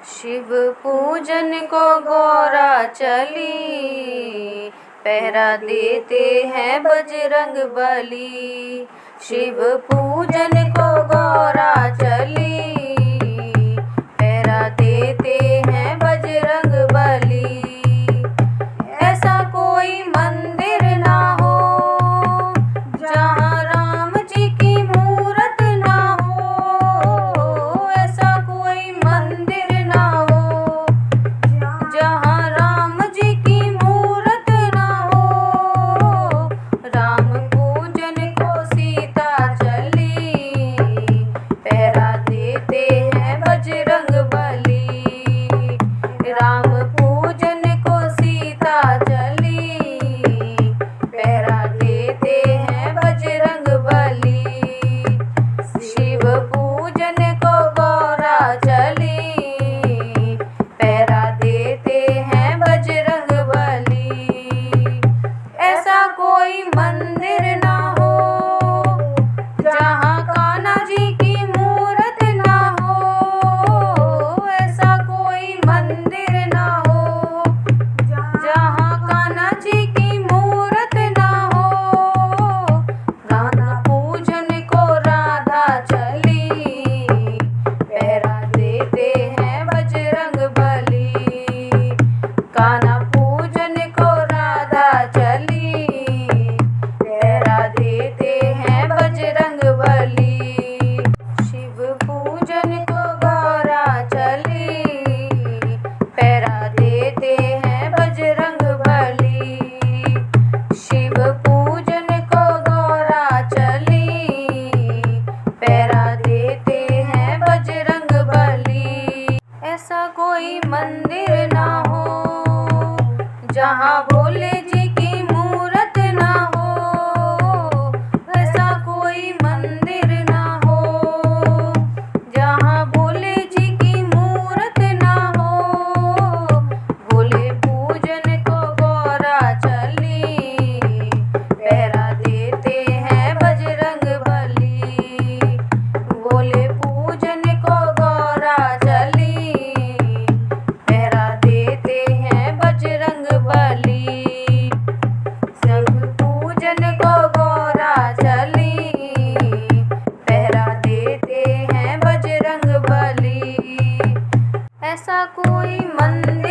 शिव पूजन को गौरा चली, पहरा देते हैं बजरंग बली। शिव पूजन को गौरा चली, पहरा देते हैं बजरंग बली। ऐसा कोई मंदिर ना हो जहाँ राम जी की मूरत ना हो। ऐसा कोई मंदिर ना हो जहाँ राम जी की मूरत ना हो। राम पूजन को सीता चली, पहरा देते हैं बजरंग बली। राम पूजन को सीता चली, पहरा देते हैं बजरंग बली। शिव पूजन को गौरा चली, पहरा देते हैं बजरंग बली। ऐसा कोई मंदिर ना हो जहाँ कान्हा जी की मूरत ना हो। ऐसा कोई मंदिर ना हो जहाँ कान्हा जी की मूरत ना हो। राधा पूजन को राधा चली, पहरा देते हैं बजरंग बली। कान्हा पूजन को राधा चली, पहरा देते हैं बजरंग बली। शिव पूजन को गौरा चली, पहरा देते हैं बजरंग बली। शिव पूजन को गौरा चली, पहरा देते हैं बजरंग बली। ऐसा कोई मंदिर ना हो जहाँ भोले जी की मूरत ना हो। ऐसा कोई मंदिर ना हो जहाँ भोले जी की मूरत ना हो। भोले पूजन को गौरा चली, पहरा देते हैं बजरंग बली। भोले पूजन को गौरा चली, पहरा देते हैं बजरंग बली। शंख पूजन को गौरा चली, पहरा देते हैं बजरंग बली। ऐसा कोई मंदिर